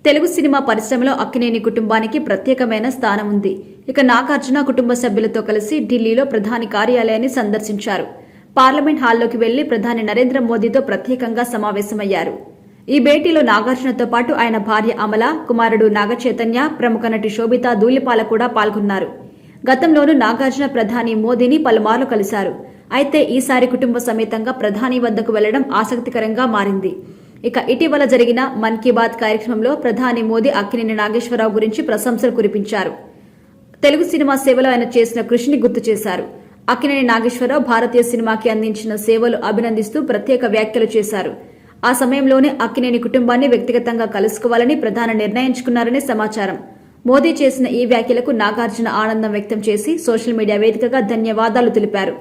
Telugu cinema పరిశ్రమలో అక్కినేని కుటుంబానికి ప్రత్యేకమైన స్థానం ఉంది. ఇక నాగార్జున కుటుంబ సభ్యులతో కలిసి ఢిల్లీలో ప్రధాని కార్యాలయాన్ని సందర్శించారు. పార్లమెంట్ హాల్లోకి వెళ్లి ప్రధాని నరేంద్ర మోదీతో ప్రత్యేకంగా సమావేశమయ్యారు. ఈ భేటీలో నాగార్జునతో పాటు ఆయన భార్య అమల, కుమారుడు నాగచైతన్య, ప్రముఖ నటి శోభితా ధూళిపాల కూడా పాల్గొన్నారు. గతంలోనూ నాగార్జున ప్రధాని మోదీని పలుమార్లు కలిశారు. అయితే ఈసారి కుటుంబ సమేతంగా ప్రధాని వద్దకు వెళ్లడం ఆసక్తికరంగా మారింది. ఇక ఇటీవల జరిగిన మన్ కీ బాత్ కార్యక్రమంలో ప్రధాని మోదీ అక్కినేని నాగేశ్వరరావు గురించి ప్రశంసలు కురిపించారు. తెలుగు సినిమా సేవలో ఆయన చేసిన కృషిని గుర్తు చేశారు. అక్కినేని నాగేశ్వరరావు భారతీయ సినిమాకి అందించిన సేవలు అభినందిస్తూ ప్రత్యేక వ్యాఖ్యలు చేశారు. ఆ సమయంలోనే అక్కినేని కుటుంబాన్ని వ్యక్తిగతంగా కలుసుకోవాలని ప్రధాని నిర్ణయించుకున్నారని సమాచారం. మోదీ చేసిన ఈ వ్యాఖ్యలకు నాగార్జున ఆనందం వ్యక్తం చేసి సోషల్ మీడియా వేదికగా ధన్యవాదాలు తెలిపారు.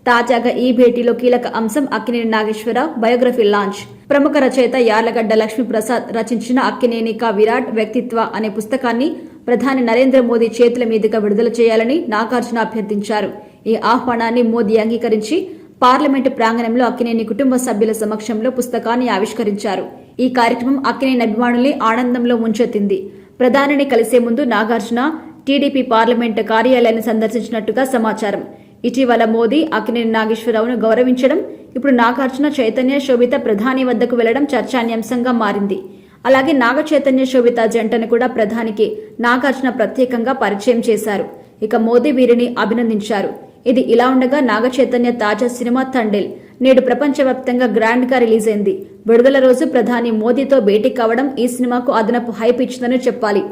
తాజాగా ఈ భేటీలో కీలక అంశం అక్కినేని నాగేశ్వరరావు బయోగ్రఫీ లాంచ్. ప్రముఖ రచయిత యార్లగడ్డ లక్ష్మీప్రసాద్ రచించిన అక్కినేని కా విరాట్ వ్యక్తిత్వ అనే పుస్తకాన్ని ప్రధాని నరేంద్ర మోదీ చేతుల మీదుగా విడుదల చేయాలని నాగార్జున అభ్యర్థించారు. ఈ ఆహ్వానాన్ని మోదీ అంగీకరించి పార్లమెంటు ప్రాంగణంలో అక్కినేని కుటుంబ సభ్యుల సమక్షంలో పుస్తకాన్ని ఆవిష్కరించారు. ఈ కార్యక్రమం అక్కినేని అభిమానుల్ని ఆనందంలో ముంచెత్తింది. ప్రధానిని కలిసే ముందు నాగార్జున టీడీపీ పార్లమెంటు కార్యాలయాన్ని సందర్శించినట్టుగా సమాచారం. ఇటీవల మోదీ అక్కినేని నాగేశ్వరరావును గౌరవించడం, ఇప్పుడు నాగార్జున, చైతన్య, శోభిత ప్రధాని వద్దకు వెళ్లడం చర్చానీయాంశంగా మారింది. అలాగే నాగ చైతన్య, శోభిత జంటను కూడా ప్రధానికి నాగార్జున ప్రత్యేకంగా పరిచయం చేశారు. ఇక మోదీ వీరిని అభినందించారు. ఇది ఇలా ఉండగా నాగ చైతన్య తాజా సినిమా తండేల్ నేడు ప్రపంచవ్యాప్తంగా గ్రాండ్ గా రిలీజ్ అయింది. విడుదల రోజు ప్రధాని మోదీతో భేటీ కావడం ఈ సినిమాకు అదనపు హైప్ ఇచ్చిందని చెప్పాలి.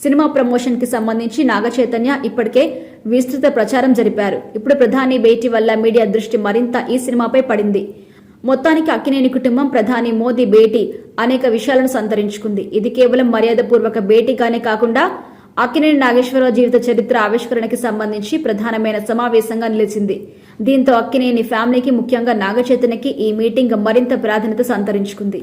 సినిమా ప్రమోషన్ కి సంబంధించి నాగ చైతన్య ఇప్పటికే విస్తృత ప్రచారం జరిపారు. ఇప్పుడు ప్రధాని భేటీ వల్ల మీడియా దృష్టి మరింత ఈ సినిమాపై పడింది. మొత్తానికి అక్కినేని కుటుంబం ప్రధాని మోదీ భేటీ అనేక విషయాలను సంతరించుకుంది. ఇది కేవలం మర్యాదపూర్వక భేటీగానే కాకుండా అక్కినేని నాగేశ్వరరావు జీవిత చరిత్ర ఆవిష్కరణకి సంబంధించి ప్రధానమైన సమావేశంగా నిలిచింది. దీంతో అక్కినేని ఫ్యామిలీకి, ముఖ్యంగా నాగచైతన్యకి ఈ మీటింగ్ మరింత ప్రాధాన్యత సంతరించుకుంది.